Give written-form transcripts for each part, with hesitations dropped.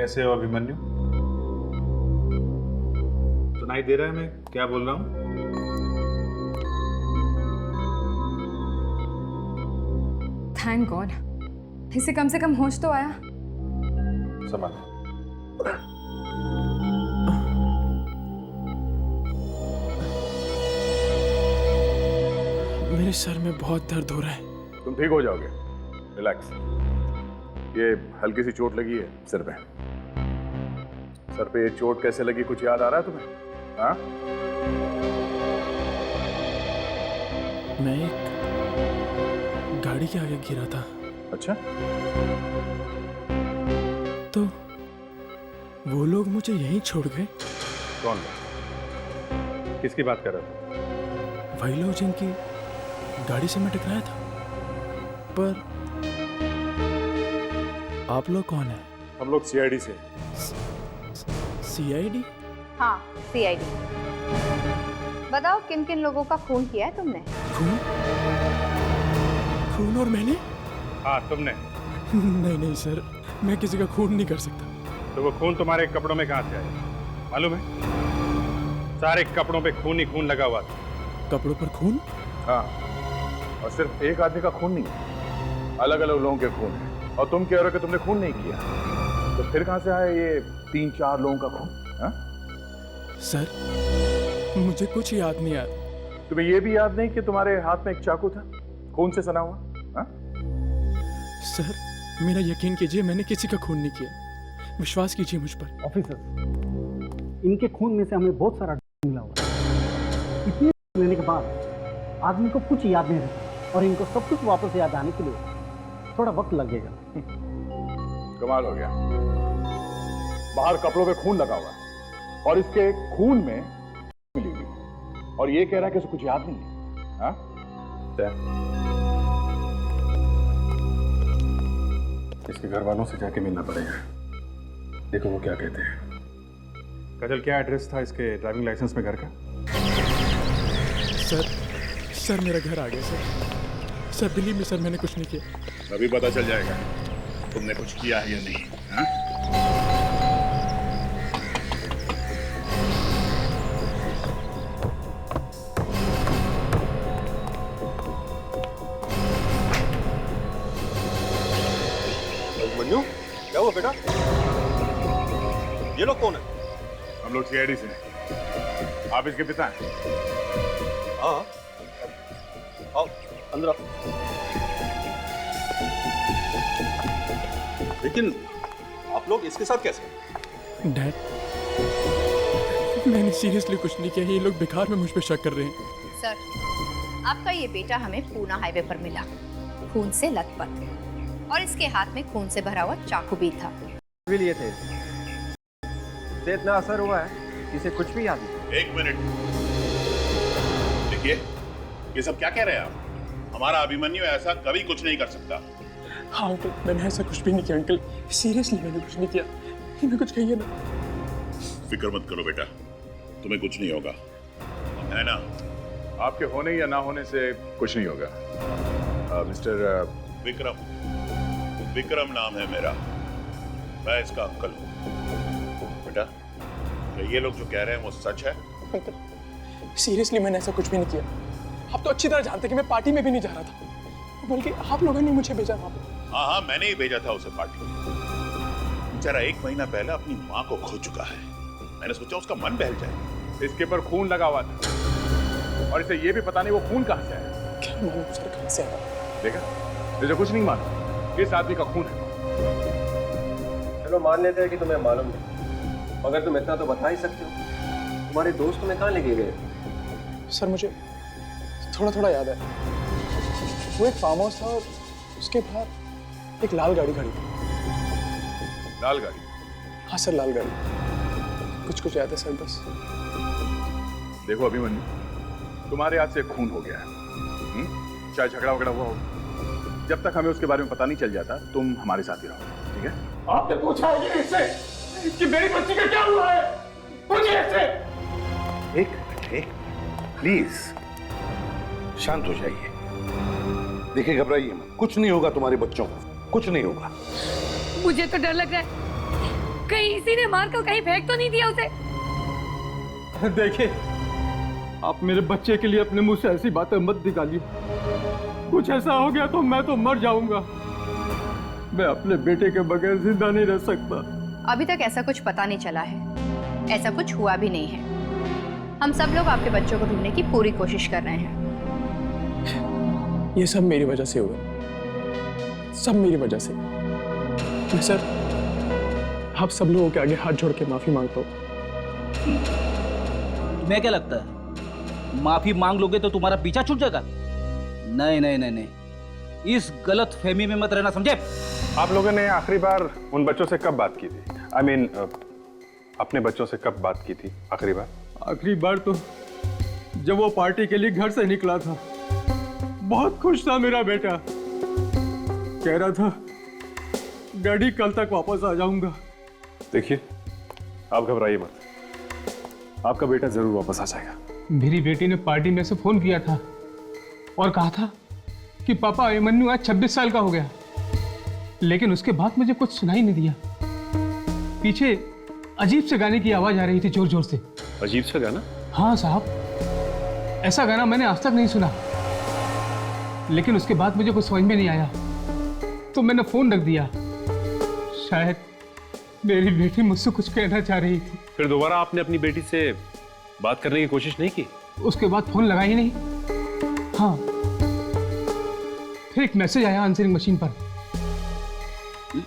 कैसे हो अभिमन्यु? सुनाई दे रहा है मैं क्या बोल रहा हूँ? थैंक गॉड, इसे कम से कम होश तो आया। संभाल। मेरे सर में बहुत दर्द हो रहा है। तुम ठीक हो जाओगे, रिलैक्स। ये हल्की सी चोट लगी है सिर पे। सर पे ये चोट कैसे लगी, कुछ याद आ रहा है तुम्हें? हाँ? मैं एक गाड़ी के आगे गिरा था। अच्छा, तो वो लोग मुझे यहीं छोड़ गए। कौन लोग? किसकी बात कर रहे हो? वही लोग जिनकी गाड़ी से मैं टकराया था। पर आप लोग कौन है? हम लोग सीआईडी से। सीआईडी? हाँ, सीआईडी। बताओ किन किन लोगों का खून किया है तुमने? खून? खून और मैंने? हाँ तुमने। नहीं सर, मैं किसी का खून नहीं कर सकता। तो वो खून तुम्हारे कपड़ों में कहाँ से आया मालूम है? सारे कपड़ों पे खून ही खून लगा हुआ था। कपड़ों पर खून? हाँ, और सिर्फ एक आदमी का खून नहीं, अलग अलग लोगों के खून है। और तुम कह रहे हो कि तुमने खून नहीं किया, तो फिर कहां से आया ये 3-4 लोगों का खून? हाँ? सर, मुझे कुछ याद नहीं आया। तुम्हें ये भी याद नहीं कि तुम्हारे हाथ में एक चाकू था, खून से सना हुआ? हाँ? सर, मेरा यकीन कीजिए, मैंने किसी का खून नहीं किया। विश्वास कीजिए मुझ पर। ऑफिसर, इनके खून में से हमें बहुत सारा मिला हुआ है। इतनी लेने के बाद आदमी को कुछ याद नहीं रहता, और इनको सब कुछ वापस याद आने के लिए थोड़ा वक्त लगेगा। कमाल हो गया। बाहर कपड़ों पे खून लगा हुआ है और इसके खून में मिली हुई है, और ये कह रहा है कि उसे कुछ याद नहीं है। हाँ? इसके घर वालों से जाके मिलना पड़ेगा। देखो वो क्या कहते हैं। काजल, क्या एड्रेस था इसके ड्राइविंग लाइसेंस में घर का? सर मेरा घर आ गया सर, बिलीव मी सर, मैंने कुछ नहीं किया। अभी पता चल जाएगा तुमने कुछ किया है या नहीं। हाँ? मन्नू, क्या हुआ बेटा? ये लोग कौन है? हम लोग सीआईडी से हैं। आप इसके पिता हैं? हाँ, आओ अंदर आओ। लेकिन आप लोग इसके साथ कैसे? डैड, मैंने सीरियसली कुछ नहीं किया। ये लोग बेकार में मुझ पे शक कर रहे हैं। सर, आपका ये बेटा हमें पूना हाईवे पर मिला, खून से लथपथ, और इसके हाथ में खून से भरा हुआ चाकू भी था। भी लिए थे, से इतना असर हुआ है इसे कुछ भी याद नहीं। एक मिनट, देखिए ये सब क्या कह रहे हैं आप? हमारा अभिमन्यु ऐसा कभी कुछ नहीं कर सकता। हाँ अंकल, मैंने ऐसा कुछ भी नहीं किया अंकल, सीरियसली मैंने कुछ नहीं किया। मैं कुछ कहिए ना। फिक्र मत करो बेटा, तुम्हें कुछ नहीं होगा, है ना? आपके होने या ना होने से कुछ नहीं होगा। मिस्टर विक्रम नाम है मेरा, मैं इसका अंकल हूँ। बेटा, तो ये लोग जो कह रहे हैं वो सच है? अंकल, सीरियसली मैंने ऐसा कुछ भी नहीं किया। आप तो अच्छी तरह जानते हैं कि मैं पार्टी में भी नहीं जा रहा था, बल्कि आप लोगों ने मुझे भेजा वहां पे। हाँ, मैंने ही भेजा था उसे पार्टी में। बेचारा 1 महीना पहले अपनी माँ को खो चुका है। मैंने सोचा उसका मन बहल जाए। इसके पर खून लगा हुआ था, और इसे ये भी पता नहीं वो खून कहां से आया। क्या मालूम सर कहां से आया? देखा, तुझे कुछ नहीं मालूम, इस आदमी का खून है। चलो मान लेते हैं कि तुम्हें मालूम नहीं, मगर तुम इतना तो बता ही सकते हो, तुम्हारे दोस्त तुम्हें कहाँ लेके गए? सर मुझे थोड़ा थोड़ा याद है। वो एक फार्म हाउस था और उसके बाहर एक लाल गाड़ी खड़ी थी। लाल गाड़ी? हाँ सर, लाल गाड़ी। कुछ याद है सर बस। देखो अभिमन्यु, तुम्हारे हाथ से खून हो गया है। चाहे झगड़ा वगड़ा हुआ हो, जब तक हमें उसके बारे में पता नहीं चल जाता, तुम हमारे साथ ही रहो, ठीक है? आपने पूछा है कि इससे कि मेरी बच्ची का क्या हुआ है? पूछिए इससे। एक प्लीज शांत हो जाइए। देखिए, घबराइए मत, कुछ नहीं होगा तुम्हारे बच्चों को, कुछ नहीं होगा। मुझे तो डर लग रहा है। कहीं इसी ने मार कर कहीं फेंक तो नहीं दिया उसे? देखिए, आप मेरे बच्चे के लिए अपने मुंह से ऐसी बातें मत निकालिए। कुछ ऐसा हो गया तो मैं तो मर जाऊंगा। मैं अपने बेटे के बगैर जिंदा नहीं रह सकता। अभी तक ऐसा कुछ पता नहीं चला है, ऐसा कुछ हुआ भी नहीं है। हम सब लोग आपके बच्चों को ढूंढने की पूरी कोशिश कर रहे हैं। ये सब मेरी वजह से हुआ, सब मेरी वजह से। मैं सर आप सब लोगों के आगे हाथ जोड़ के माफी मांगता हूँ। तुम्हें क्या लगता है माफी मांग लोगे तो तुम्हारा पीछा छूट जाएगा? नहीं नहीं नहीं नहीं, इस गलत फहमी में मत रहना, समझे? आप लोगों ने आखिरी बार उन बच्चों से कब बात की थी? I mean, अपने बच्चों से कब बात की थी आखिरी बार? आखिरी बार तो जब वो पार्टी के लिए घर से निकला था। बहुत खुश था मेरा बेटा, कह रहा था डैडी कल तक वापस आ जाऊंगा। देखिए, आप घबराइए मत, आपका बेटा जरूर वापस आ जाएगा। मेरी बेटी ने पार्टी में से फोन किया था और कहा था कि पापा अभिमन्यु आज 26 साल का हो गया, लेकिन उसके बाद मुझे कुछ सुनाई नहीं दिया। पीछे अजीब से गाने की आवाज आ रही थी, जोर जोर से। अजीब सा गाना? हाँ साहब, ऐसा गाना मैंने आज तक नहीं सुना। लेकिन उसके बाद मुझे कुछ समझ में नहीं आया तो मैंने फोन रख दिया। शायद मेरी बेटी मुझसे कुछ कहना चाह रही थी। फिर दोबारा आपने अपनी बेटी से बात करने की कोशिश नहीं की? उसके बाद फोन लगा ही नहीं। हाँ, फिर एक मैसेज आया आंसरिंग मशीन पर,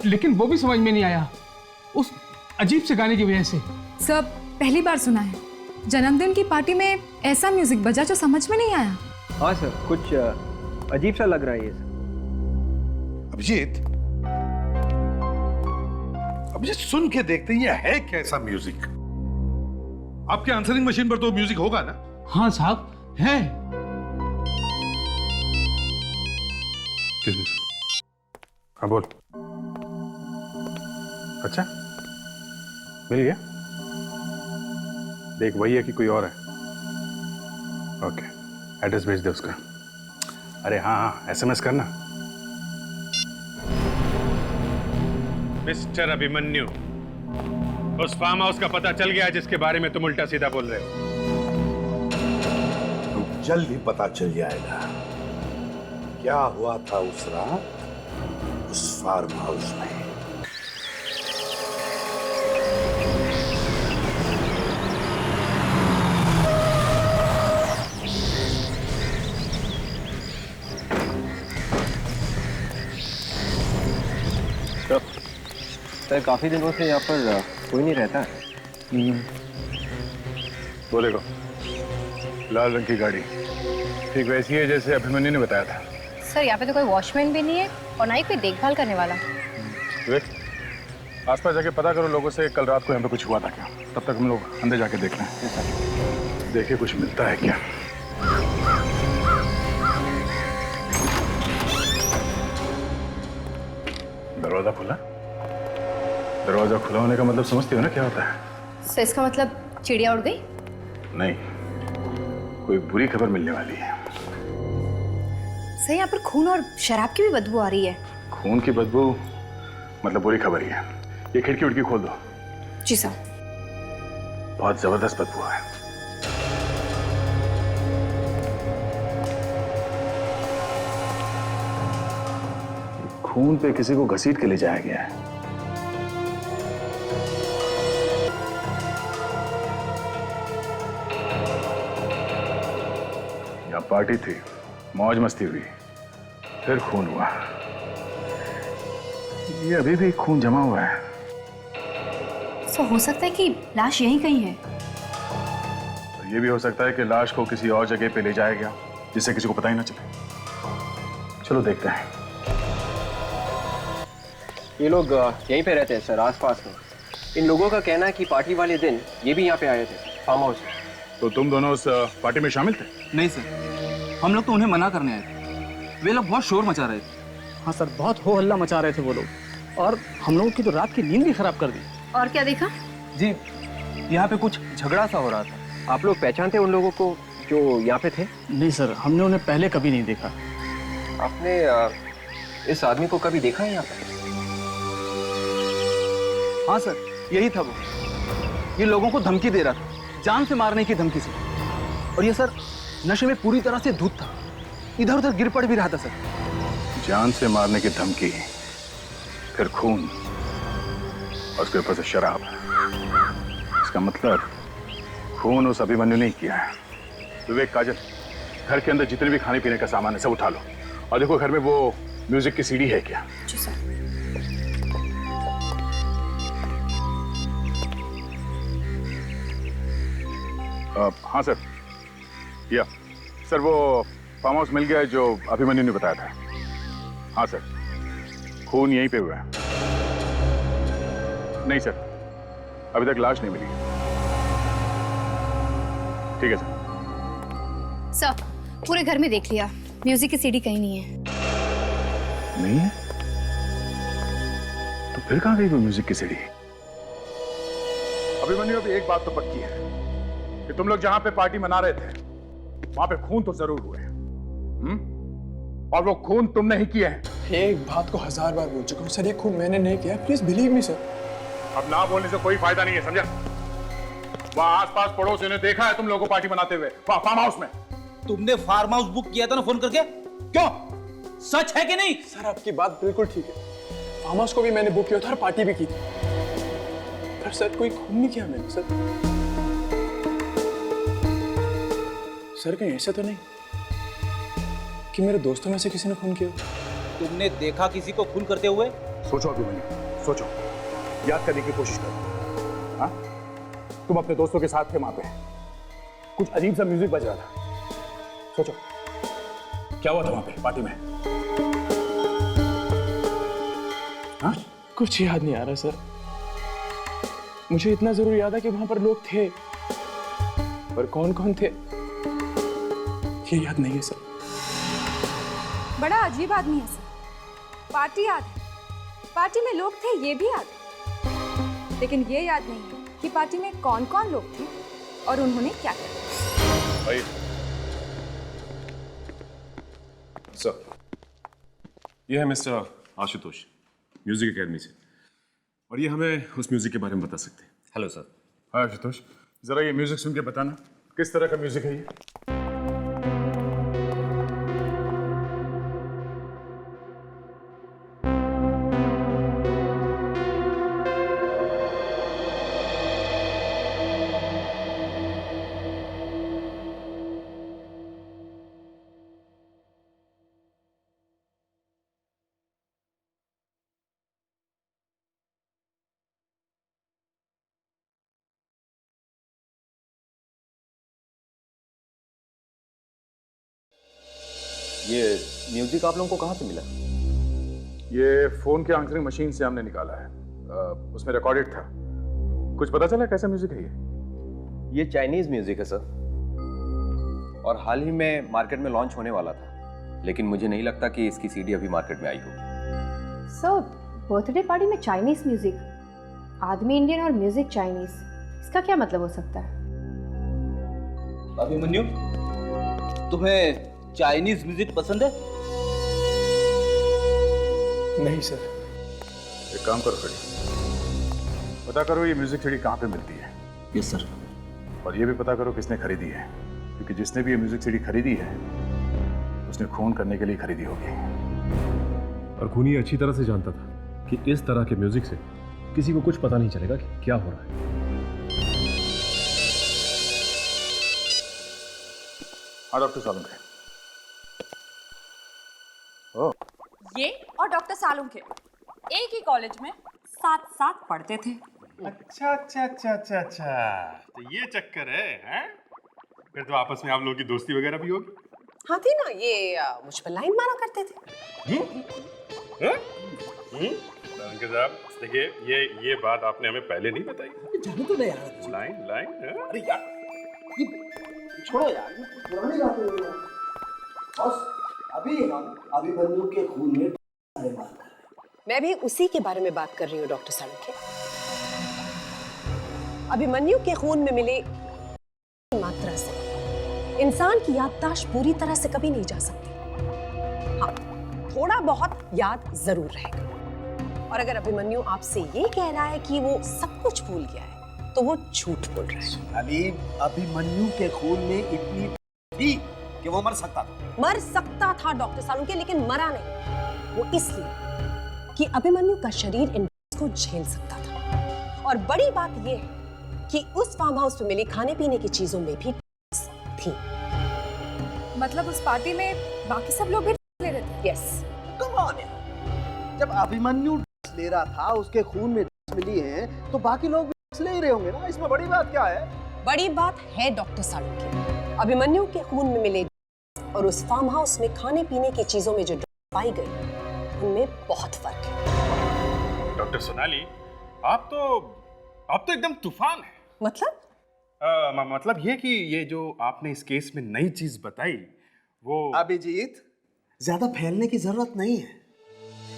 लेकिन वो भी समझ में नहीं आया उस अजीब से गाने की वजह से। सब पहली बार सुना है, जन्मदिन की पार्टी में ऐसा म्यूजिक बजा जो समझ में नहीं आया। हाँ सर, कुछ अजीब सा लग रहा है ये सर। अभिजीत, अभिजीत सुन के देखते हैं ये है कैसा म्यूजिक? आपके आंसरिंग मशीन पर तो म्यूजिक होगा ना? हाँ साहब, है। हाँ बोल। अच्छा, मिल गया? देख वही है कि कोई और है? ओके, एड्रेस भेज दे उसका। अरे हाँ हाँ, एसएमएस करना। मिस्टर अभिमन्यु, उस फार्म हाउस का पता चल गया जिसके बारे में तुम उल्टा सीधा बोल रहे हो? तो जल्द ही पता चल जाएगा क्या हुआ था उस रात उस फार्म हाउस में। सर काफी दिनों से यहाँ पर कोई नहीं रहता है। वो देखो, लाल रंग की गाड़ी ठीक वैसी है जैसे अभिमन्यु ने बताया था। सर यहाँ पे तो कोई वॉचमैन भी नहीं है और ना ही कोई देखभाल करने वाला। देख, आसपास जाके पता करो लोगों से कल रात को यहाँ पे कुछ हुआ था क्या। तब तक हम लोग अंदर जाके देख लें, देखिए कुछ मिलता है क्या। दरवाजा खुला? दरवाजा खुला होने का मतलब समझती हो ना क्या होता है? सर इसका मतलब चिड़िया उड़ गई? नहीं, कोई बुरी खबर मिलने वाली है। सर यहाँ पर खून और शराब की भी बदबू आ रही है। खून की बदबू मतलब बुरी खबर ही है। ये खिड़की उड़की खोल दो। जी सर। बहुत जबरदस्त बदबू है। खून पे किसी को घसीट के ले जाया गया है। यहाँ पार्टी थी, मौज मस्ती हुई, फिर खून हुआ। ये अभी भी खून जमा हुआ है। सो हो सकता है कि लाश यहीं कहीं है। तो ये भी हो सकता है कि लाश को किसी और जगह पे ले जाया गया जिससे किसी को पता ही ना चले। चलो देखते हैं। ये लोग यहीं पे रहते हैं सर, आसपास में। इन लोगों का कहना है कि पार्टी वाले दिन ये भी यहाँ पे आए थे फार्म हाउस में। तो तुम दोनों उस पार्टी में शामिल थे? नहीं सर, हम लोग तो उन्हें मना करने आए थे। वे लोग बहुत शोर मचा रहे थे। हाँ सर, बहुत हो हल्ला मचा रहे थे वो लोग, और हम लोगों की तो रात की नींद भी खराब कर दी। और क्या देखा? जी, यहाँ पे कुछ झगड़ा सा हो रहा था। आप लोग पहचानते उन लोगों को जो यहाँ पे थे? नहीं सर, हमने उन्हें पहले कभी नहीं देखा। आपने इस आदमी को कभी देखा है यहाँ पे? हाँ सर, यही था वो। ये लोगों को धमकी दे रहा था, जान से मारने की धमकी से। और ये सर नशे में पूरी तरह से धुत था, इधर उधर गिर पड़ भी रहा था सर। जान से मारने की धमकी, फिर खून, और उसके ऊपर से शराब। इसका मतलब खून उस अभिमन्यु ने किया है। विवेक, काजल, घर के अंदर जितने भी खाने पीने का सामान है सब उठा लो, और देखो घर में वो म्यूजिक की सीडी है क्या। जी सर। हाँ सर, या सर वो फार्म हाउस मिल गया है जो अभिमन्यु ने बताया था। हाँ सर, खून यहीं पे हुआ है। नहीं सर, अभी तक लाश नहीं मिली। ठीक है सर। सर, पूरे घर में देख लिया, म्यूजिक की सीडी कहीं नहीं है। नहीं है? तो फिर कहाँ गई वो म्यूजिक की सीडी? अभिमन्यु, अभी एक बात तो पक्की है कि तुम लोग जहां पे पार्टी मना रहे थे वहां पे खून तो जरूर हुए। और वो खून तुमने ही किए हैं। एक बात को 1000 बार बोल चुका हूँ सर, ये खून मैंने नहीं किया, प्लीज बिलीव मी सर। अब ना बोलने से कोई फायदा नहीं है, समझा? वहां आसपास पड़ोसियों ने देखा है तुम लोगों को पार्टी मनाते हुए फार्म हाउस में। तुमने फार्म हाउस बुक किया था ना फोन करके, क्यों? सच है कि नहीं? सर आपकी बात बिल्कुल ठीक है, फार्म हाउस को भी मैंने बुक किया था और पार्टी भी की थी, पर सर कोई खून नहीं किया मैंने सर। सर कहीं ऐसा तो नहीं कि मेरे दोस्तों में से किसी ने खून किया? तुमने देखा किसी को खून करते हुए? सोचो अभिमन्यु, सोचो, याद करने की कोशिश करो। हाँ, तुम अपने दोस्तों के साथ थे वहां पे, कुछ अजीब सा म्यूजिक बज रहा था। सोचो क्या हुआ था वहां पे पार्टी में? हाँ? कुछ याद नहीं आ रहा सर। मुझे इतना जरूर याद है कि वहां पर लोग थे, पर कौन कौन थे ये याद नहीं है सर। बड़ा अजीब आदमी है सर। पार्टी याद है, पार्टी में लोग थे ये भी याद है, लेकिन ये याद नहीं है कि पार्टी में कौन कौन लोग थे और उन्होंने क्या किया। भाई सर, ये है मिस्टर आशुतोष, म्यूजिक एकेडमी से, और ये हमें उस म्यूजिक के बारे में बता सकते हैं। Hello sir. हाँ आशुतोष, जरा ये म्यूजिक सुन के बताना किस तरह का म्यूजिक है ये। ये म्यूजिक आप लोगों को कहाँ से मिला? ये फोन के आंसरिंग मशीन से हमने निकाला है, उसमें रिकॉर्डेड था। कुछ पता चला कैसा म्यूजिक है ये चाइनीज म्यूजिक है सर, और हाल ही में मार्केट में लॉन्च होने वाला था, लेकिन मुझे नहीं लगता कि इसकी सीडी अभी मार्केट में आई होगी। सर, बर्थडे पार्टी में चाइनीज म्यूजिक, आदमी इंडियन और म्यूजिक चाइनीज, इसका क्या मतलब हो सकता है? अभिमन्यु, तुम्हें चाइनीज म्यूजिक पसंद है? नहीं सर। एक काम करो फिर, पता करो ये म्यूजिक सीडी कहाँ पे मिलती है। Yes sir. और ये भी पता करो किसने खरीदी है, क्योंकि जिसने भी ये म्यूजिक सीडी खरीदी है उसने खून करने के लिए खरीदी होगी। और खूनी अच्छी तरह से जानता था कि इस तरह के म्यूजिक से किसी को कुछ पता नहीं चलेगा कि क्या हो रहा है। हाँ डॉक्टर सालुंखे। ओह, ये और डॉक्टर सालुंखे एक ही कॉलेज में साथ साथ पढ़ते थे। अच्छा अच्छा अच्छा अच्छा अच्छा, तो ये चक्कर है, हैं? फिर तो आपस में आप लोगों की दोस्ती वगैरह भी होगी। हाँ थी ना, ये मुझ पर लाइन मारा करते थे। सालुंखे साहब, देखिए ये बात आपने हमें पहले नहीं बताई। जाने तो नहीं यार। लाइन लाइन, अरे यार, ये छोड़ो यार, पुरानी बातें हो यार। बस अभी हम अभिमन्यु के खून में बात कर रहे हैं। मैं भी उसी के बारे में बात कर रही हूँ डॉक्टर सालुंखे। अभिमन्यु के खून में मिले मात्रा से इंसान की याददाश्त पूरी तरह से कभी नहीं जा सकती। हाँ, थोड़ा बहुत याद जरूर रहेगा, और अगर अभिमन्यु आपसे ये कह रहा है कि वो सब कुछ भूल गया है तो वो झूठ बोल रहा है। अली, अभिमन्यु के खून में इतनी थी कि वो मर सकता था। मर सकता था डॉक्टर सालुंके, लेकिन मरा नहीं। वो इसलिए कि अभिमन्यु का शरीर इन को झेल सकता था। और बड़ी बात यह है कि उस फार्म हाउस में मिली खाने पीने की चीजों में भी थी। मतलब उस पार्टी में बाकी सब लोग भी ले रहे थे? यस। कम ऑन यार, जब अभिमन्यु ले रहा था, उसके खून में मिली है, तो बाकी लोग भी ले ही रहे होंगे ना। इसमें बड़ी बात क्या है? बड़ी बात है डॉक्टर सालुंके, अभिमन्यु के खून में मिले और उस फार्म हाउस में खाने पीने की चीजों में जो पाई गई, उनमें बहुत फर्क है। डॉक्टर सोनाली, आप तो एकदम तूफान है। मतलब? मतलब ये कि ये जो आपने इस केस में नई चीज बताई वो। अभिजीत, ज्यादा फैलने की जरूरत नहीं है।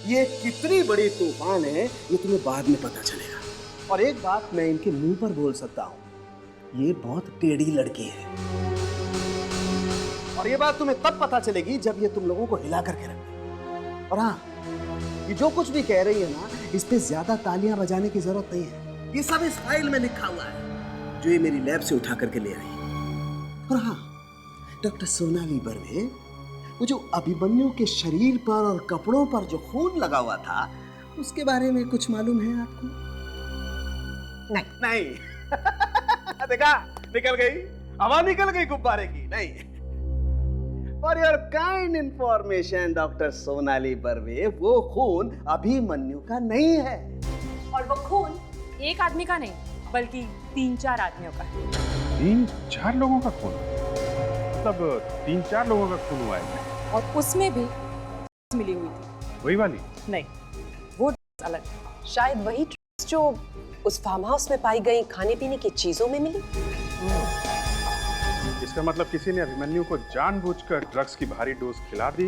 ये कितनी बड़ी तूफान है ये तुम्हें बाद में पता चलेगा। और एक बात मैं इनके मुंह पर बोल सकता हूँ, ये बहुत टेढ़ी लड़की है। और ये बात तुम्हें तब पता चलेगी जब ये तुम लोगों को हिला करके रखे। और हाँ, ये जो कुछ भी कह रही है ना, इस पे ज्यादा तालियां बजाने की जरूरत नहीं है। ये सब इस फाइल में लिखा हुआ है जो ये मेरी लैब से उठा करके ले आई। और हाँ, डॉक्टर सोनाली बर्वे, वो जो अभिमन्यु के शरीर पर और कपड़ों पर जो खून लगा हुआ था, उसके बारे में कुछ मालूम है आपको? नहीं। देखा, निकल गई हवा, निकल गई गुब्बारे की। नहीं। For your kind information, doctor Sonali Barve, वो खून अभिमन्यु का नहीं है। और वो खून एक आदमी का नहीं, बल्कि 3-4 आदमियों का है। 3-4 लोगों का खून? मतलब 3-4 लोगों का खून हुआ है? और उसमें भी मिली हुई थी। वही वाली? नहीं, वो अलग। शायद वही जो उस फार्म हाउस में पाई गई खाने पीने की चीजों में मिली। इसका मतलब किसी ने अभिमन्यु को जानबूझकर ड्रग्स की भारी डोज खिला दी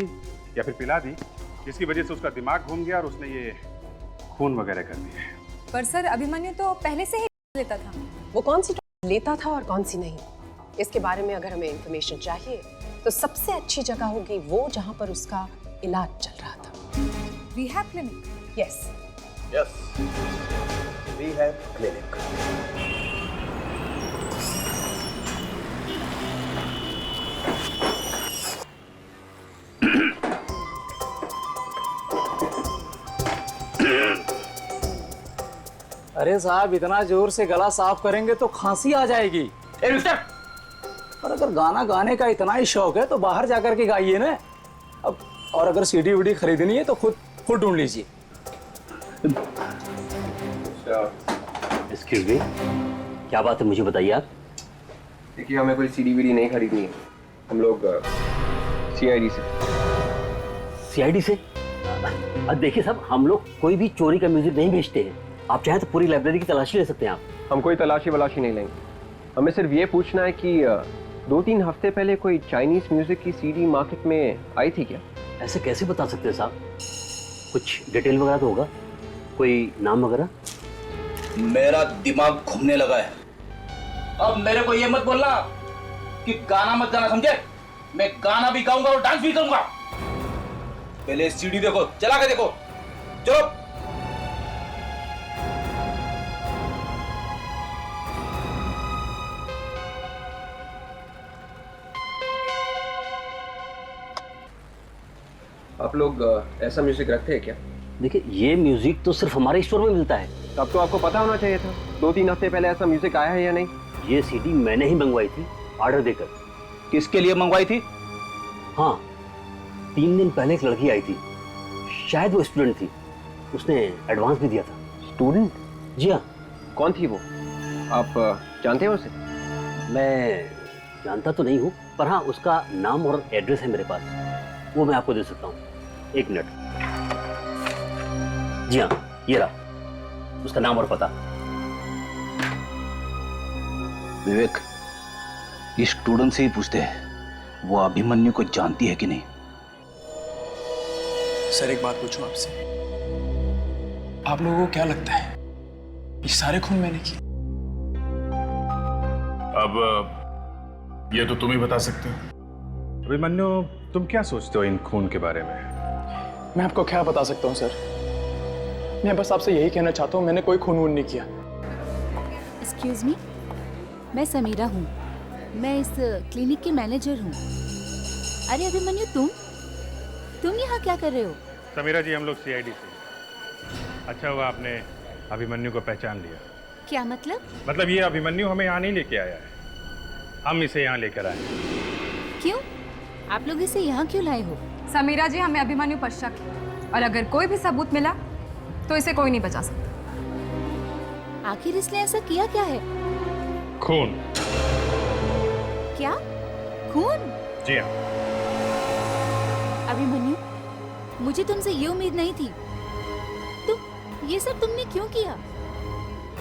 या फिर पिला दी, जिसकी वजह से उसका दिमाग घूम गया और उसने ये खून वगैरह कर दिया। पर सर, अभिमन्यु तो पहले से ही लेता था। वो कौन सी लेता था और कौन सी नहीं, इसके बारे में अगर हमें इंफॉर्मेशन चाहिए तो सबसे अच्छी जगह होगी वो जहां पर उसका इलाज चल रहा था। Rehab clinic? Yes. Rehab clinic. अरे साहब, इतना जोर से गला साफ करेंगे तो खांसी आ जाएगी। ए मिस्टर, और अगर गाना गाने का इतना ही शौक है तो बाहर जाकर के गाइए ना। अब और अगर सीडी वीडी खरीदनी है तो खुद ढूंढ लीजिए। एक्सक्यूज मी, क्या बात है, मुझे बताइए आप। देखिए, हमें कोई सीडी वीडी नहीं खरीदनी है। हम लोग सीआईडी से। अब देखिए साहब, हम लोग कोई भी चोरी का म्यूजिक नहीं बेचते हैं। आप चाहें तो पूरी लाइब्रेरी की तलाशी ले सकते हैं आप। हम कोई तलाशी वलाशी नहीं लेंगे। हमें सिर्फ ये पूछना है कि 2-3 हफ्ते पहले कोई चाइनीज म्यूजिक की सीडी मार्केट में आई थी क्या? ऐसे कैसे बता सकते हैं साहब, कुछ डिटेल वगैरह तो होगा, कोई नाम वगैरह? मेरा दिमाग घूमने लगा है। अब मेरे को ये मत बोलना कि गाना मत गाना, समझे? मैं गाना भी गाऊंगा और डांस भी करूंगा। पहले सीडी देखो, चला के देखो। चलो। आप लोग ऐसा म्यूजिक रखते हैं क्या? देखिए, ये म्यूजिक तो सिर्फ हमारे स्टोर में मिलता है। तब तो आपको पता होना चाहिए था। 2-3 हफ्ते पहले ऐसा म्यूजिक आया है या नहीं? ये सीडी मैंने ही मंगवाई थी, ऑर्डर देकर। किसके लिए मंगवाई थी? हाँ, 3 दिन पहले एक लड़की आई थी, शायद वो स्टूडेंट थी, उसने एडवांस भी दिया था। स्टूडेंट? जी हाँ। कौन थी वो? आप जानते हैं उसे? मैं जानता तो नहीं हूँ, पर हाँ, उसका नाम और एड्रेस है मेरे पास, वो मैं आपको दे सकता हूँ। 1 मिनट। जी हाँ, ये रहा उसका नाम और पता। विवेक, इस स्टूडेंट से ही पूछते हैं वो अभिमन्यु को जानती है कि नहीं। सर, एक बात पूछूं आपसे, आप लोगों को क्या लगता है ये सारे खून मैंने किए? अब ये तो तुम ही बता सकते हो। अभिमन्यु, तुम क्या सोचते हो इन खून के बारे में? मैं आपको क्या बता सकता हूँ सर, मैं बस आपसे यही कहना चाहता हूँ, मैंने कोई खून वून नहीं किया। एक्सक्यूज मी, मैं समीरा हूँ, मैं इस क्लिनिक की मैनेजर हूँ। अरे अभिमन्यु, तुम यहाँ क्या कर रहे हो? समीरा जी, हम लोग सीआईडी से। अच्छा हुआ आपने अभिमन्यु को पहचान लिया। क्या मतलब? मतलब ये अभिमन्यु हमें यहाँ नहीं लेके आया है, हम इसे यहाँ लेकर आए। क्यों? आप लोग इसे यहाँ क्यों लाए हो? समीरा जी, हमें अभिमन्यु पर शक है और अगर कोई भी सबूत मिला तो इसे कोई नहीं बचा सकता। आखिर इसने ऐसा किया क्या है? खून। क्या? खून? जी हाँ। अभिमन्यु, मुझे तुमसे ये उम्मीद नहीं थी। ये सब तुमने क्यों किया?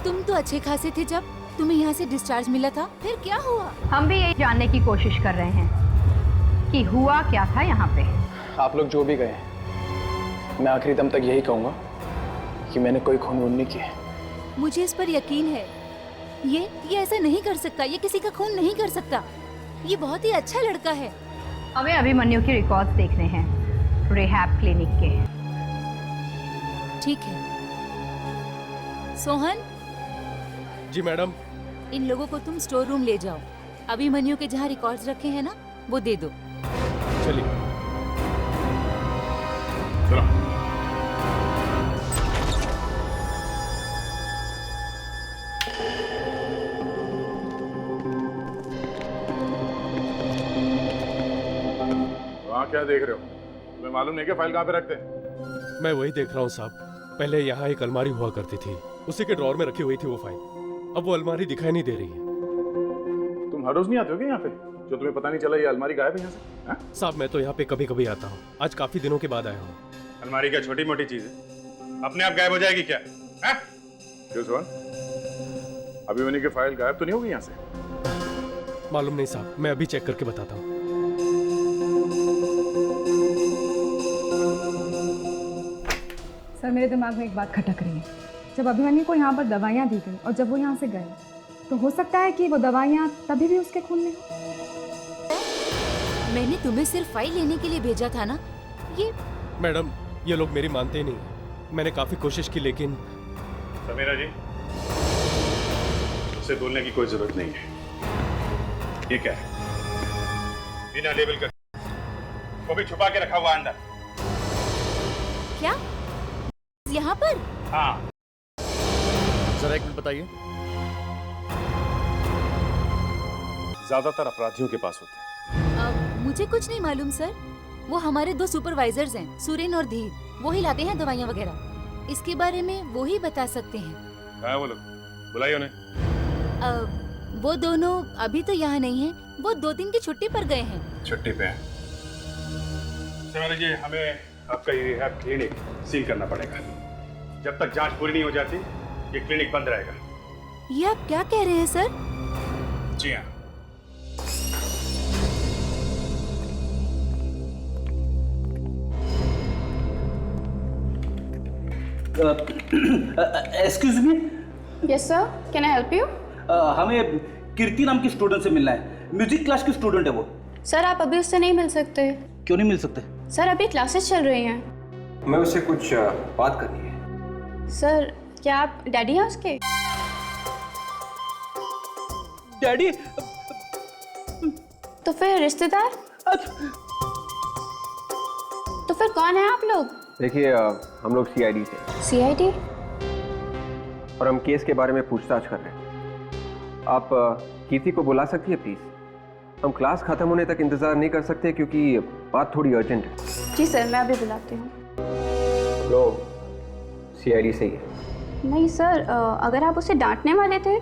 तुम तो अच्छे खासे थे जब तुम्हें यहाँ से डिस्चार्ज मिला था, फिर क्या हुआ? हम भी यही जानने की कोशिश कर रहे हैं कि हुआ क्या था यहाँ पे। आप लोग जो भी गए, मैं आखिरी दम तक यही कहूँगा कि मैंने कोई खून वून नहीं किया। मुझे इस पर यकीन है। ये ऐसा नहीं कर सकता, ये किसी का खून नहीं कर सकता। ये बहुत ही अच्छा लड़का है। हमें अभिमन्यु के रिकॉर्ड्स देखने हैं रिहैब क्लिनिक के। ठीक है सोहन। जी मैडम। इन लोगों को तुम स्टोर रूम ले जाओ। अभिमन्यु के जहाँ रिकॉर्ड्स रखे हैं ना, वो दे दो। चलिए। वहाँ क्या देख रहे हो? तुम्हें मालूम नहीं कि फाइल कहाँ पे रखते हैं? मैं वही देख रहा हूँ साहब। पहले यहाँ एक अलमारी हुआ करती थी, उसी के ड्रॉर में रखी हुई थी वो फाइल। अब वो अलमारी दिखाई नहीं दे रही है। तुम हर रोज नहीं आते हो क्या यहाँ पे, जो तुम्हें पता नहीं चला ये अलमारी गायब है यहाँ से? साहब मैं तो यहाँ पे कभी कभी आता हूँ, आज काफी दिनों के बाद आया हूँ। अलमारी क्या छोटी मोटी चीज है, अपने आप गायब हो जाएगी क्या? क्यों सोहन, अभिमन्यु की फाइल गायब तो नहीं होगी यहाँ से? मालूम नहीं साहब, मैं अभी चेक करके बताता हूँ। सर, मेरे दिमाग में एक बात खटक रही है। जब अभिमन्यु को यहाँ पर दवाइयाँ दी गई और जब वो यहाँ से गए, तो हो सकता है कि वो दवाइयाँ तभी भी उसके खून में हो। मैंने तुम्हें सिर्फ फाइल लेने के लिए भेजा था ना। ये मैडम, ये लोग मेरी मानते ही नहीं। मैंने काफी कोशिश की लेकिन। समीरा जी, उससे बोलने की कोई जरूरत नहीं है। ये क्या है? बिना लेबल का वो भी छुपा के रखा हुआ अंदर। क्या? यहाँ पर? हाँ। जरा एक मिनट बताइए। ज्यादातर अपराधियों के पास होते हैं। मुझे कुछ नहीं मालूम सर। वो हमारे 2 सुपरवाइजर्स हैं, सुरेन और धीर। वो ही लाते हैं दवाइयाँ वगैरह। इसके बारे में वो ही बता सकते हैं। कहाँ है वो लोग? बुलाइए उन्हें। वो दोनों अभी तो यहाँ नहीं हैं। वो 2 दिन की छुट्टी पर गए हैं। छुट्टी पे हैं। समीरा जी, हमें आपका ये रिहैब क्लिनिक सील करना पड़ेगा। जब तक जांच पूरी नहीं हो जाती, ये क्लिनिक बंद रहेगा। ये आप क्या कह रहे हैं सर? जी हाँ। Excuse me. Yes sir, can I help you? हमें कीर्ति नाम की स्टूडेंट से मिलना है। म्यूजिक क्लास की स्टूडेंट है वो। सर, आप अभी उससे नहीं मिल सकते। क्यों नहीं मिल सकते? सर, अभी क्लासेस चल रही हैं। मैं उससे कुछ बात करनी है। सर, क्या आप डैडी हैं उसके? डैडी? तो फिर रिश्तेदार? तो फिर कौन है आप लोग? देखिए, हम लोग सीआईडी से। सीआईडी? और हम केस के बारे में पूछताछ कर रहे हैं। आप कीर्ति को बुला सकती है प्लीज? हम क्लास खत्म होने तक इंतजार नहीं कर सकते क्योंकि बात थोड़ी अर्जेंट है। जी सर, मैं अभी बुलाती हूँ। लोग सीआईडी से ही है। नहीं सर, अगर आप उसे डांटने वाले थे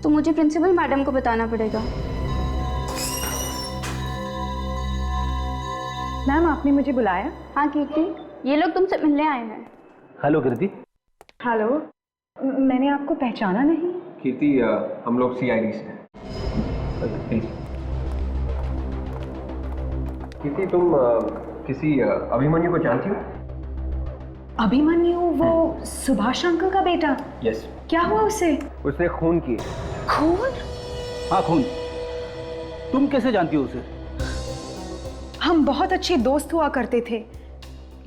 तो मुझे प्रिंसिपल मैडम को बताना पड़ेगा। मैम, आपने मुझे बुलाया? हाँ कीर्ति, ये लोग तुमसे मिलने आए हैं। हेलो कीर्ति। हेलो, मैंने आपको पहचाना नहीं। कीर्ति, हम लोग सीआईडी से हैं। प्लीज कीर्ति, तुम किसी अभिमन्यु को जानती हो? अभिमन्यु, वो सुभाष अंकल का बेटा? यस। क्या हुआ उसे? उसने खून किए। खून? हाँ, खून। तुम कैसे जानती हो उसे? हम बहुत अच्छे दोस्त हुआ करते थे,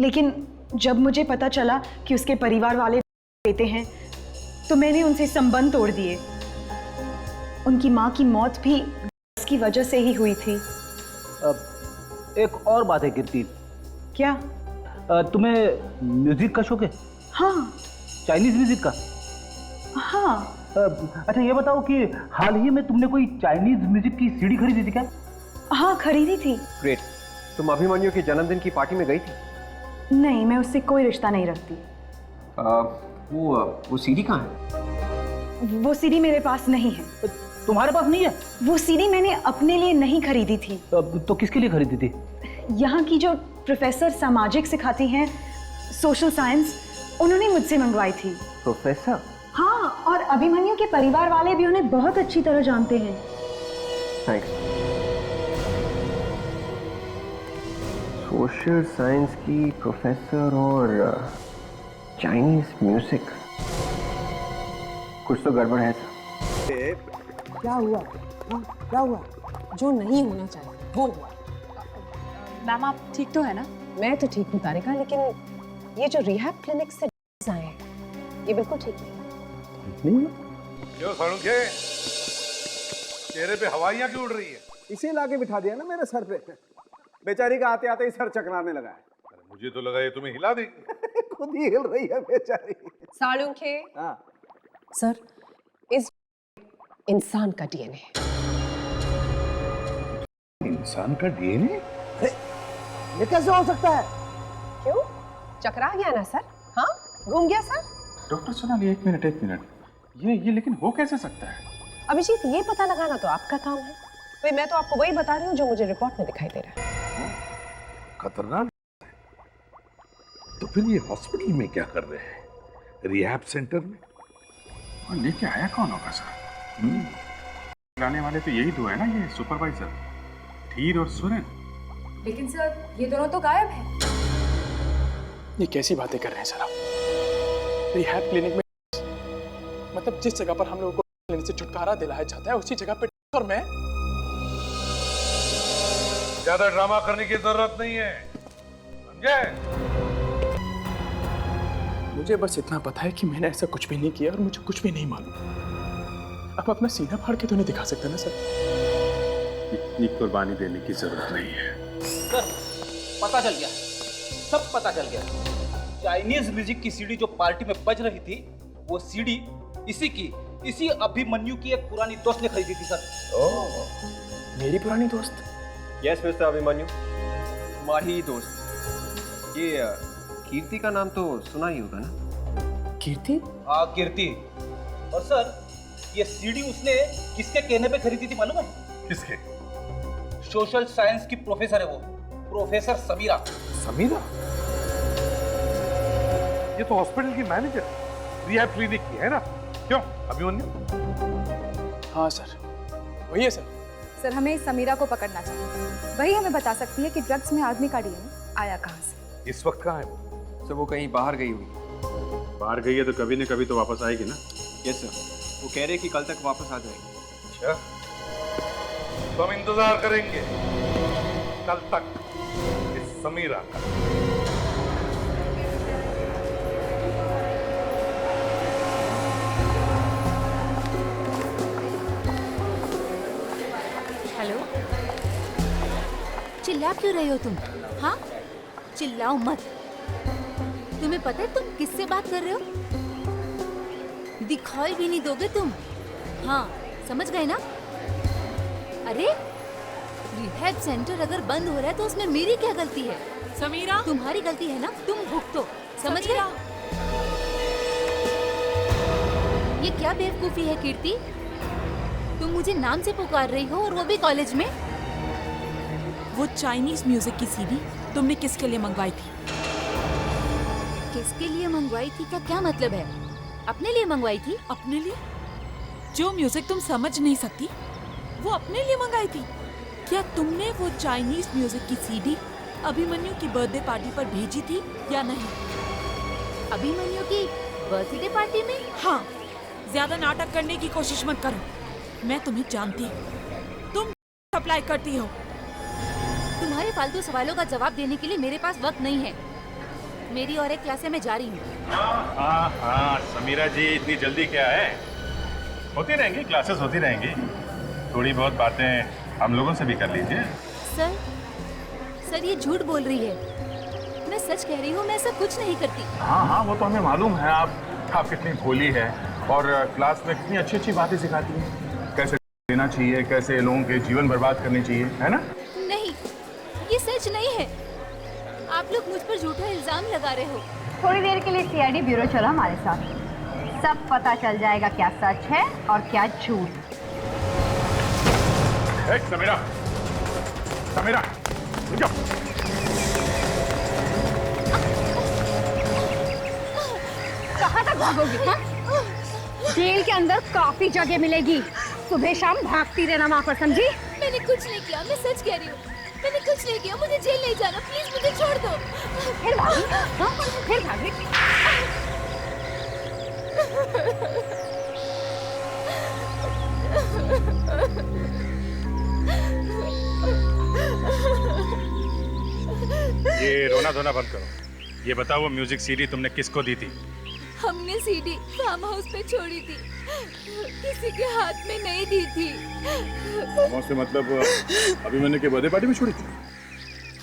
लेकिन जब मुझे पता चला कि उसके परिवार वाले देते हैं तो मैंने उनसे संबंध तोड़ दिए। उनकी माँ की मौत भी की वजह से ही हुई थी। एक और बात है कीर्ति। क्या? तुम्हें म्यूजिक का शौक है? हाँ। चाइनीज म्यूजिक का? हाँ। अच्छा ये बताओ कि हाल ही में तुमने कोई चाइनीज म्यूजिक की सीडी खरीदी थी क्या? हाँ खरीदी थी। ग्रेट। तुम अभिमन्यु के जन्मदिन की पार्टी में गई थी? नहीं, मैं उससे कोई रिश्ता नहीं रखती। वो सीडी कहाँ है? वो सीडी मेरे पास नहीं है। तुम्हारे पास नहीं है? वो सीडी मैंने अपने लिए नहीं खरीदी थी। तो किसके लिए खरीदी थी? यहाँ की जो प्रोफेसर सामाजिक सिखाती हैं, सोशल साइंस, उन्होंने मुझसे मंगवाई थी। प्रोफेसर? हाँ, और अभिमन्यु के परिवार वाले भी उन्हें बहुत अच्छी तरह जानते हैं। थैंक्स। सोशल साइंस की प्रोफेसर और चाइनीज म्यूजिक, कुछ तो गड़बड़ है सर। क्या हुआ? हाँ, क्या हुआ? जो नहीं होना चाहिए वो हुआ। मैम आप ठीक तो है ना? मैं तो ठीक हूँ तारिका, लेकिन ये जो रिहैब क्लिनिक से आए हैं ये बिल्कुल ठीक नहीं। क्यों सालुंखे? चेहरे पे हवाइयां क्यों उड़ रही है? इसे लाके बिठा दिया ना मेरे सर पे। बेचारी का आते आते ही सर चकराने लगा है। अरे मुझे तो लगा ये तुम्हें हिला देगी। खुद ही हिल रही है बेचारी। सालुंखे। हाँ। सर, इस इंसान का डीएनए। इंसान का डीएनए? ये कैसे हो सकता है? क्यों? चकरा गया ना सर? हाँ, घूम गया सर? डॉक्टर सोनाली एक मिनट। ये लेकिन हो कैसे सकता है? अभिजीत, ये पता लगाना तो आपका काम है। भाई मैं तो आपको वही बता रही हूँ जो मुझे रिपोर्ट में दिखाई दे रहा है। खतरनाक। तो फिर ये हॉस्पिटल में क्या कर रहे हैं? रिहैब सेंटर में? और लेके आया कौन होगा सर? लाने वाले तो यही दो है ना, ये सुपरवाइजर धीर और सुरेन। लेकिन सर ये दोनों तो गायब हैं। ये कैसी बातें कर रहे हैं सर आप? रिहैब क्लिनिक में मतलब जिस जगह पर हम लोगों को लेने से छुटकारा दिलाया जाता है उसी जगह पे और मैं? ज्यादा ड्रामा करने की जरूरत नहीं है, समझे? मुझे बस इतना पता है कि मैंने ऐसा कुछ भी नहीं किया और मुझे कुछ भी नहीं मालूम। आप अपना सीना फाड़ के तो नहीं दिखा सकते ना सर? इतनी कुर्बानी देने की जरूरत नहीं है सर। पता चल गया, सब पता चल गया। चाइनीज म्यूजिक की सीडी जो पार्टी में बज रही थी, वो सीडी इसी अभिमन्यु की एक पुरानी दोस्त ने खरीदी थी सर। मेरी पुरानी दोस्त? यस मिस्टर अभिमन्यु, तुम्हारी दोस्त। ये कीर्ति का नाम तो सुना ही होगा ना? कीर्ति? हाँ कीर्ति। और सर ये सीडी उसने किसके कहने पे खरीदी थी मालूम है? किसके? सोशल साइंस की प्रोफेसर है वो, प्रोफेसर समीरा। समीरा? ये तो हॉस्पिटल की मैनेजर, रिहैब क्लिनिक की है ना? क्यों अभिमन्यु? हाँ सर, वही है सर। सर हमें समीरा को पकड़ना चाहिए। वही हमें बता सकती है कि ड्रग्स में आदमी का डीएनए आया कहाँ से। इस वक्त कहाँ है वो? सर वो कहीं बाहर गई हुई। बाहर गई है तो कभी न कभी तो वापस आएगी ना? यस सर, वो कह रहे कि कल तक वापस आ जाएगी। अच्छा, तो हम इंतजार करेंगे कल तक इस समीरा का। हेलो, चिल्ला क्यों रहे हो तुम? हाँ, चिल्लाओ मत। तुम्हें पता है तुम किससे बात कर रहे हो? दिखाई भी नहीं दोगे तुम। हाँ, समझ गए ना? अरे रिहैब सेंटर अगर बंद हो रहा है तो उसमें मेरी क्या गलती है? समीरा, तुम्हारी गलती है ना, तुम भुगतो। समझ गए? ये क्या बेवकूफी है कीर्ति? तुम मुझे नाम से पुकार रही हो और वो भी कॉलेज में। वो चाइनीज म्यूजिक की सीडी तुमने किसके लिए मंगवाई थी? किसके लिए मंगवाई थी का क्या मतलब है? अपने लिए मंगवाई थी। अपने लिए? जो म्यूजिक तुम समझ नहीं सकती वो अपने लिए मंगाई थी। क्या तुमने वो चाइनीज म्यूजिक की सीडी अभिमन्यु की बर्थडे पार्टी पर भेजी थी या नहीं? अभिमन्यु की बर्थडे पार्टी में? हाँ, ज्यादा नाटक करने की कोशिश मत करो। मैं तुम्हें जानती हूँ, तुम सप्लाई करती हो। तुम्हारे फालतू सवालों का जवाब देने के लिए मेरे पास वक्त नहीं है। मेरी और एक क्लास है, मैं जा रही हूँ। हाँ समीरा जी, इतनी जल्दी क्या है? होती रहेंगी क्लासेस, होती रहेंगी। थोड़ी बहुत बातें हम लोगों से भी कर लीजिए। सर ये झूठ बोल रही है। मैं सच कह रही हूँ, मैं ऐसा कुछ नहीं करती। हाँ वो तो हमें मालूम है। आप कितनी भोली है और क्लास में कितनी अच्छी अच्छी बातें सिखाती हैं। कैसे लेना चाहिए, कैसे लोगों के जीवन बर्बाद करनी चाहिए, है ना? नहीं, ये सच नहीं है। आप लोग मुझ पर झूठा इल्जाम लगा रहे हो। थोड़ी देर के लिए सीआईडी ब्यूरो चलो हमारे साथ, सब पता चल जाएगा क्या सच है और क्या झूठ। समीरा, समीरा, रुक जाओ। कहाँ तक भागोगी? हाँ? जेल के अंदर काफी जगह मिलेगी, सुबह शाम भागती रहना वहाँ पर, समझी? मैंने कुछ नहीं किया, मैं सच कह रही हूँ। मैंने कुछ नहीं किया, मुझे जेल नहीं जाना, प्लीज मुझे छोड़ दो। फिर भागी? हाँ? फिर भागी? ये रोना धोना बंद करो। ये बताओ वो म्यूजिक सीडी तुमने किसको दी थी? हमने सीडी फार्म हाउस पे छोड़ी थी, किसी के हाथ में नहीं दी थी। से मतलब अभिमन्यु के बर्थडे पार्टी में छोड़ी थी?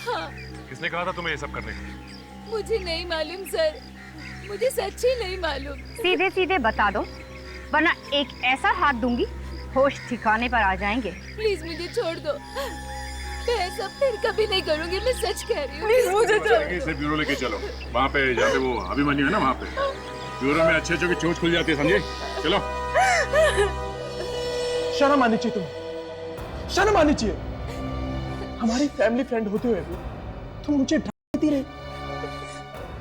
हाँ। किसने कहा था तुम्हें ये सब करने को? मुझे नहीं मालूम सर, मुझे सच्ची नहीं मालूम। सीधे सीधे बता दो, वरना एक ऐसा हाथ दूंगी होश ठिकाने पर आ जाएंगे। प्लीज मुझे छोड़ दो, मैं ऐसा फिर कभी नहीं करूंगी, मैं सच कह रही हूँ। प्लीज मुझे छोड़ दो। इसे ब्यूरो लेके चलो, वहाँ पे जहाँ पे वो अभिमन्यु है ना, वहाँ पे ब्यूरो में अच्छे अच्छे की चोट खुल जाती है, समझे? चलो। शर्म आनी चाहिए तुम्हें, शर्म आनी चाहिए। हमारी फैमिली फ्रेंड होते हुए भी तुम मुझे डराती रही।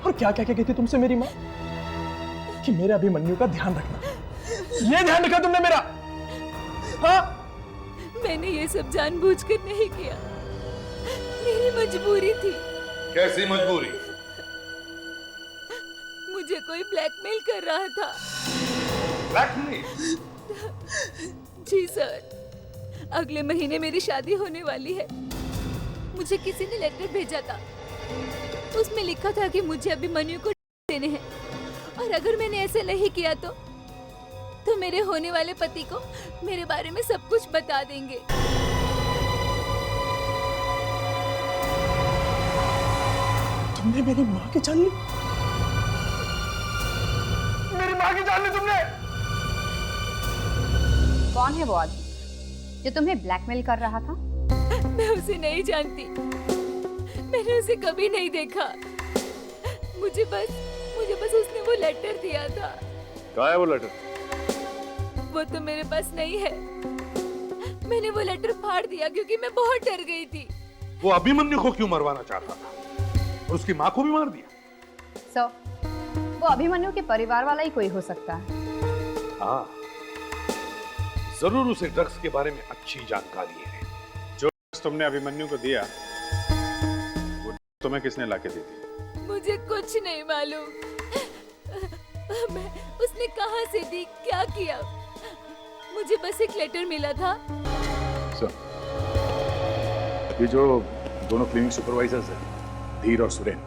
और क्या क्या क्या कहती तुमसे मेरी माँ कि मेरे अभिमन्यु का ध्यान रखना। ये ध्यान रखा तुमने मेरा? हाँ? मैंने ये सब जानबूझकर नहीं किया, मेरी मजबूरी थी। कैसी मजबूरी? मुझे कोई ब्लैकमेल कर रहा था। ब्लैकमेल? जी सर, अगले महीने मेरी शादी होने वाली है। मुझे किसी ने लेटर भेजा था, उसमें लिखा था कि मुझे अभिमन्यु को देने हैं, और अगर मैंने ऐसे नहीं किया तो मेरे होने वाले पति को मेरे बारे में सब कुछ बता देंगे। तुमने मेरी माँ की जान ली? मेरी माँ की जान ली तुमने? कौन है वो आदमी जो तुम्हें ब्लैकमेल कर रहा था? मैं उसे नहीं जानती, मैंने उसे कभी नहीं देखा। मुझे बस उसने वो लेटर दिया था। कहाँ है वो लेटर? वो तो मेरे पास नहीं है, मैंने वो लेटर फाड़ दिया क्योंकि मैं बहुत डर गई थी। वो अभिमन्यु को क्यों मरवाना चाहता था और उसकी माँ को भी मार दिया? वो अभिमन्यु के परिवार वाला ही कोई हो सकता है। हाँ, जरूर उसे ड्रग्स के बारे में अच्छी जानकारी है। जो तुमने अभिमन्यु को दिया वो तुम्हें किसने लाके दी थी? मुझे कुछ नहीं मालूम, उसने कहां से दी, क्या किया, मुझे बस एक लेटर मिला था। ये जो दोनों क्लिनिक सुपरवाइजर्स हैं, धीर और सुरेन,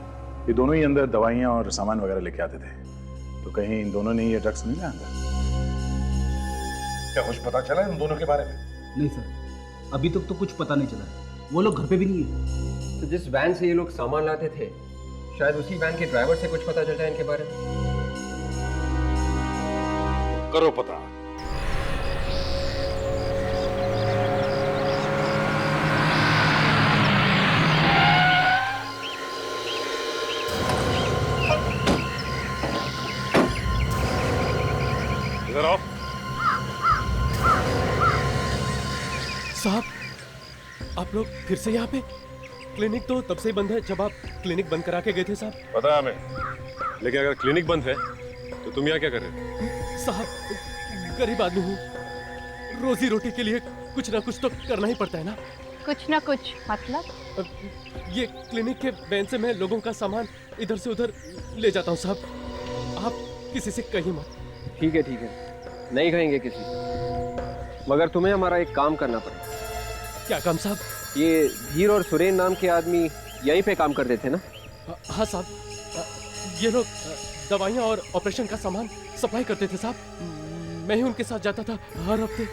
ये दोनों ही अंदर दवाइयां और सामान वगैरह लेके आते थे, तो कहीं इन दोनों ने ये ड्रग्स नहीं लाया अंदर? क्या कुछ पता चला इन दोनों के बारे में? नहीं सर, अभी तक तो कुछ पता नहीं चला। वो लोग घर पे भी नहीं है। तो जिस वैन से ये लोग सामान लाते थे, शायद उसी वैन के ड्राइवर से कुछ पता चलता है इनके बारे में। करो पता। इधर आओ। साहब, आप लोग फिर से यहाँ पे? क्लिनिक तो तब से ही बंद है जब आप क्लिनिक बंद करा के गए थे साहब। पता है हमें, लेकिन अगर क्लिनिक बंद है तो तुम यहाँ क्या कर रहे हो? साहब, गरीब आदमी हूँ, रोजी रोटी के लिए कुछ ना कुछ तो करना ही पड़ता है ना। कुछ ना कुछ मतलब? ये क्लिनिक के वैन से मैं लोगों का सामान इधर से उधर ले जाता हूँ साहब, आप किसी से कहीं मत। ठीक है, नहीं कहेंगे किसी, मगर तुम्हें हमारा एक काम करना पड़ेगा। क्या काम साहब? ये धीर और सुरेन नाम के आदमी यहीं पे काम करते थे ना? हाँ साहब, ये लोग दवाइयाँ और ऑपरेशन का सामान सप्लाई करते थे साहब। मैं ही उनके साथ जाता था हर हफ्ते।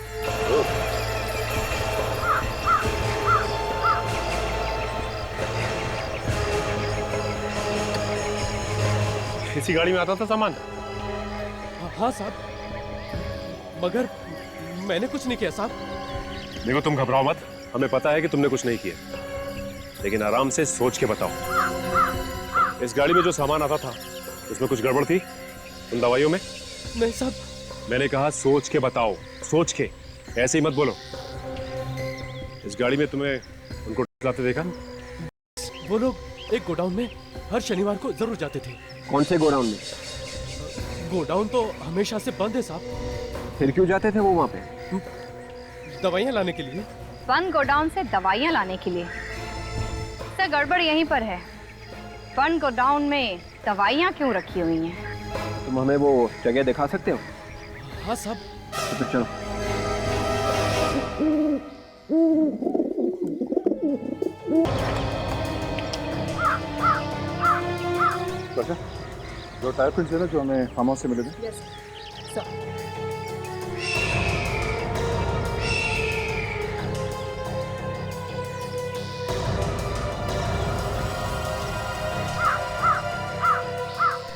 इसी गाड़ी में आता था सामान? हाँ साहब, मगर मैंने कुछ नहीं किया साहब। देखो तुम घबराओ मत, हमें पता है कि तुमने कुछ नहीं किया, लेकिन आराम से सोच के बताओ। इस गाड़ी में जो सामान आता था उसमें कुछ गड़बड़ थी उन दवाइयों में? नहीं साहब। मैंने कहा सोच के बताओ, सोच के, ऐसे ही मत बोलो। इस गाड़ी में तुम्हें उनको लाते देखा? वो लोग एक गोडाउन में हर शनिवार को जरूर जाते थे। कौन से गोडाउन में? गोडाउन तो हमेशा से बंद है साहब। फिर क्यों जाते थे वो वहाँ पे? दवाइयाँ लाने के लिए। बंद गोडाउन से दवाइयाँ लाने के लिए? सर गड़बड़ यहीं पर है। बंद गोडाउन में दवाइयाँ क्यों रखी हुई हैं? तुम हमें वो जगह दिखा सकते हो? हाँ साहब। तो फिर चलो। अच्छा, जो टायर प्रिंट्स है ना जो हमें फार्म हाउस से मिले थे। Yes sir.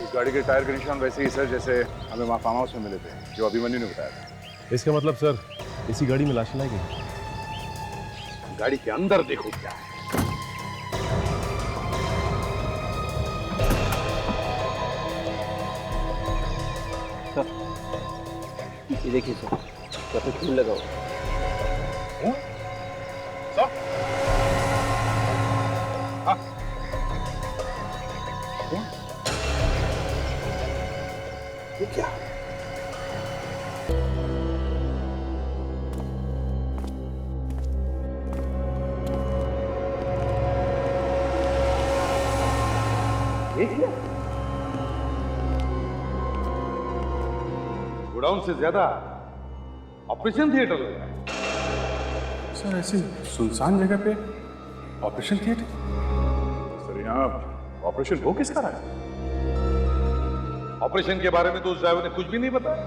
इस गाड़ी के टायर के निशान वैसे ही सर जैसे हमें वहाँ फार्म हाउस में मिले थे, जो अभिमन्यु ने बताया था। इसका मतलब सर इसी गाड़ी में लाश लाई गई? गाड़ी के अंदर देखो क्या है। ये देखिए सर, काफी खून लगा हुआ। ये क्या? ये क्या? गोडाउन से ज्यादा ऑपरेशन थिएटर लग रहा है। सर ऐसी सुनसान जगह पे ऑपरेशन थिएटर? सर यहाँ ऑपरेशन हो किसका रहा है? ऑपरेशन के बारे में तो उस ड्राइवर ने कुछ भी नहीं बताया।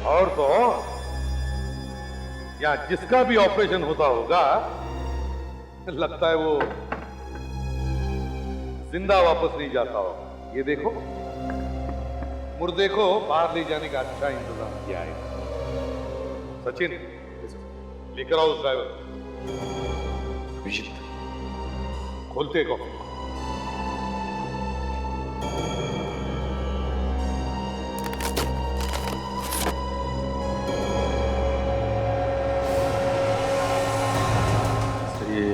और तो और यहाँ जिसका भी ऑपरेशन होता होगा लगता है वो जिंदा वापस नहीं जाता होगा। ये देखो, मुर्दे को बाहर ले जाने का अच्छा इंतजाम किया है। सचिन, लेकर आओ उस ड्राइवर। अभिजीत, खोलते कॉफी। सर ये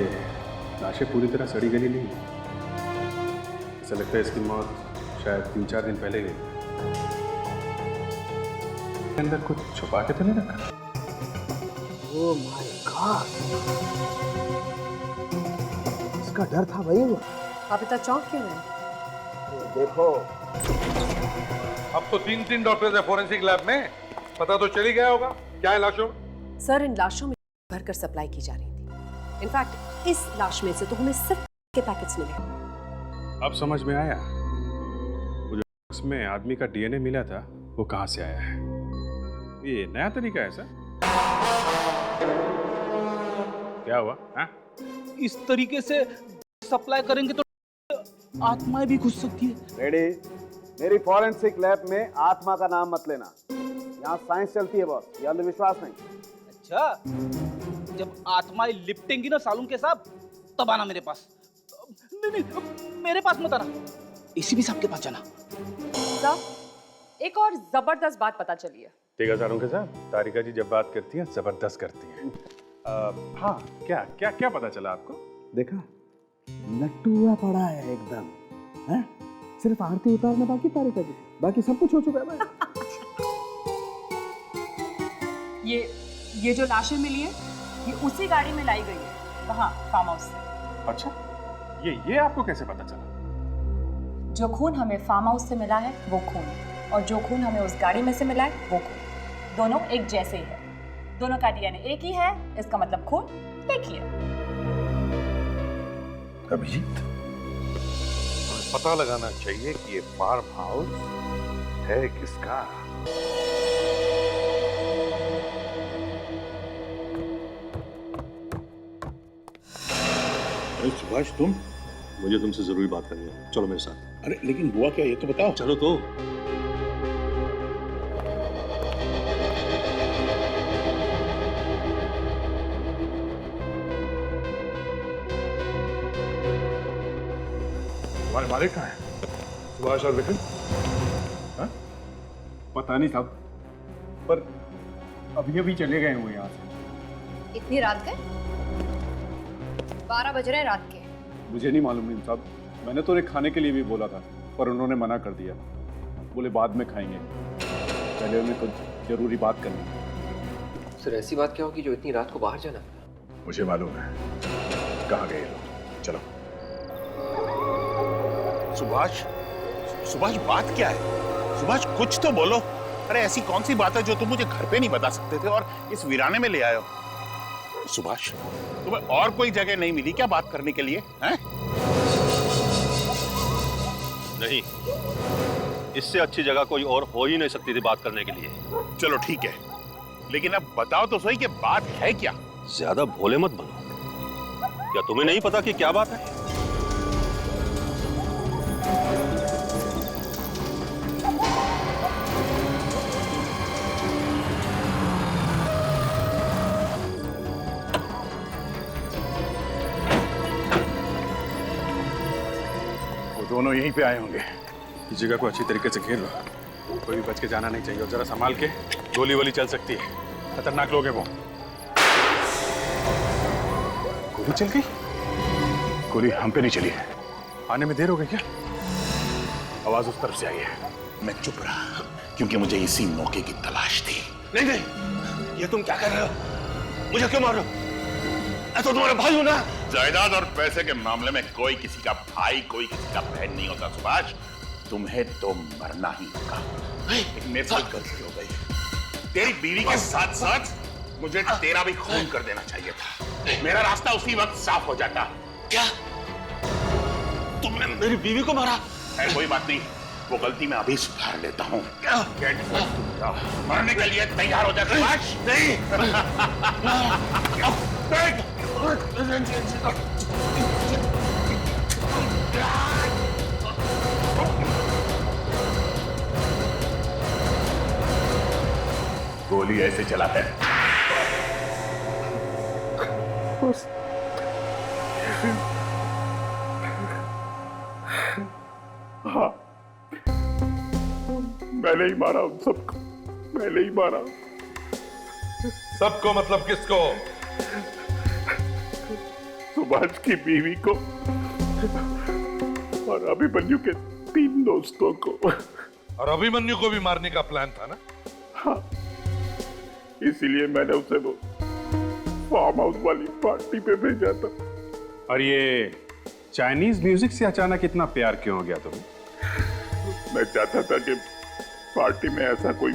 लाशें पूरी तरह सड़ी गली नहीं है। ऐसा लगता है इसकी मौत शायद 3-4 दिन पहले हुई। अंदर कुछ छुपा के तो नहीं रखा? ओह माय गॉड, इसका डर था वही वो। आप इतना चौंक क्यों रहे? देखो, अब तो 3 डॉक्टर्स है फॉरेंसिक लैब में, पता तो चल ही गया होगा क्या है लाशों में। सर इन लाशों में भरकर सप्लाई की जा रही थी। इनफैक्ट इस लाश में से तो हमें सिर्फ के पैकेट्स मिले। अब समझ में आया, वो जो उसमें आदमी का डीएनए मिला था वो कहाँ से आया है। ये नया तरीका है सर? क्या हुआ? हाँ? इस तरीके से सप्लाई करेंगे तो आत्माएं भी घुस सकती है। रेडी? मेरी फॉरेंसिक लैब में आत्मा का नाम मत लेना। यहाँ साइंस चलती है बॉस, ये अंधविश्वास नहीं। अच्छा, जब आत्माएं लिपटेंगी ना सालून के साथ तब आना मेरे पास। नहीं, मेरे पास मत आना, एसीपी साहब के पास जाना। साहब, एक और जबरदस्त बात पता चली है। 3000 के साथ तारिका जी जब बात करती हैं जबरदस्त करती हैं। हाँ, क्या क्या क्या पता चला आपको? देखा, नट्टुआ पड़ा है एकदम। हैं? सिर्फ आरती उतारना बाकी तारिका जी, बाकी सब कुछ हो चुका है भाई। ये जो लाशें मिली है, ये उसी गाड़ी में लाई गई है, वहाँ फार्म हाउस से। अच्छा, ये आपको कैसे पता चला? जो खून हमें फार्म हाउस से मिला है वो खून, और जो खून हमें उस गाड़ी में से मिला है वो खून, दोनों एक जैसे ही है। दोनों का डीएनए एक ही है, इसका मतलब खून एक ही है। अभिजीत, पता लगाना चाहिए कि ये फार्म हाउस है किसका। अरे सुभाष, तुम? मुझे तुमसे जरूरी बात करनी है, चलो मेरे साथ। अरे लेकिन हुआ क्या, ये तो बताओ। चलो तो। तुम्हारे मालिक कहाँ हैं? सुभाष और विपिन? हाँ? पता नहीं साहब, पर अभी अभी चले गए वो यहाँ से। इतनी रात के? 12 बज रहे रात के। मुझे नहीं मालूम नहीं साहब, मैंने तो उन्हें खाने के लिए भी बोला था, पर उन्होंने मना कर दिया। बोले बाद में खाएंगे, पहले उन्हें तो जरूरी बात करनी है। सर ऐसी बात क्या होगी जो इतनी रात को बाहर जाना? मुझे मालूम है कहाँ गए लोग। चलो। सुभाष, सुभाष बात क्या है? सुभाष कुछ तो बोलो। अरे ऐसी कौन सी बात है जो तुम मुझे घर पे नहीं बता सकते थे और इस वीराने में ले आए हो? सुभाष, तुम्हें और कोई जगह नहीं मिली क्या बात करने के लिए? हैं? नहीं, इससे अच्छी जगह कोई और हो ही नहीं सकती थी बात करने के लिए। चलो ठीक है, लेकिन अब बताओ तो सही कि बात है क्या? ज्यादा भोले मत बनो। क्या तुम्हें नहीं पता कि क्या बात है? दोनों यहीं पे आए होंगे। इस जगह को अच्छी तरीके से घेर लो, कोई भी बच के जाना नहीं चाहिए, और जरा संभाल के, गोली वोली चल सकती है, खतरनाक लोग हैं वो। गोली चल गई? गोली हम पे नहीं चली है। आने में देर हो गई क्या? आवाज उस तरफ से आई है। मैं चुप रहा क्योंकि मुझे इसी मौके की तलाश थी। नहीं नहीं, ये तुम क्या कर रहे हो? मुझे क्यों मार रहे हो? मैं तो तुम्हारा भाई हूं ना। जायदाद और पैसे के मामले में कोई किसी का भाई, कोई किसी का बहन नहीं होता सुभाष। तुम्हें तो मरना ही होगा। मेरे साथ गलती हो गई। तेरी बीवी के साथ साथ मुझे तेरा भी खून कर देना चाहिए था। मेरा रास्ता उसी वक्त साफ हो जाता। क्या? तुमने मेरी बीवी को मारा? है कोई बात नहीं, वो गलती मैं अभी सुधार लेता हूँ। मरने के लिए तैयार हो जा सुभाष। नहीं। गोली ऐसे चलाते हैं। हाँ, मैंने ही मारा उन सबको, मैंने ही मारा। सबको मतलब किसको? सुभाष की बीवी को और अभिमन्यु के 3 दोस्तों को। और अभिमन्यु को भी मारने का प्लान था ना? हाँ, इसीलिए मैंने उसे वो फार्म हाउस वाली पार्टी पे भेजा था। और ये चाइनीज म्यूजिक से अचानक इतना प्यार क्यों हो गया तुम्हें? मैं चाहता था कि पार्टी में ऐसा कोई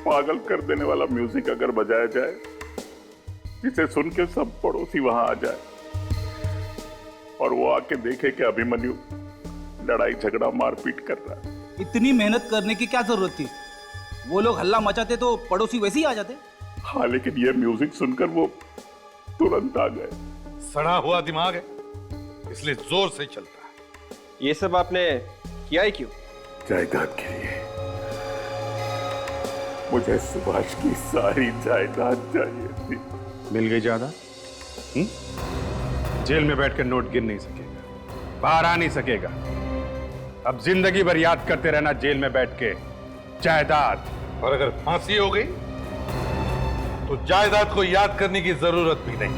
पागल कर देने वाला म्यूजिक अगर बजाया जाए जिसे सुन के सब पड़ोसी वहां आ जाए और वो आके देखे कि अभिमन्यु लड़ाई झगड़ा मारपीट कर रहा है। इतनी मेहनत करने की क्या जरूरत थी? वो लोग हल्ला मचाते तो पड़ोसी वैसे ही आ जाते। हाँ, लेकिन ये म्यूजिक सुनकर वो तुरंत आ गए। सड़ा हुआ दिमाग है, इसलिए जोर से चलता है। ये सब आपने किया ही क्यों? जायदाद के लिए। मुझे सुभाष की सारी जायदाद चाहिए थी। मिल गई जायदाद? जेल में बैठकर नोट गिन नहीं सकेगा, बाहर आ नहीं सकेगा। अब जिंदगी भर याद करते रहना जेल में बैठ के जायदाद। और अगर फांसी हो गई तो जायदाद को याद करने की जरूरत भी नहीं।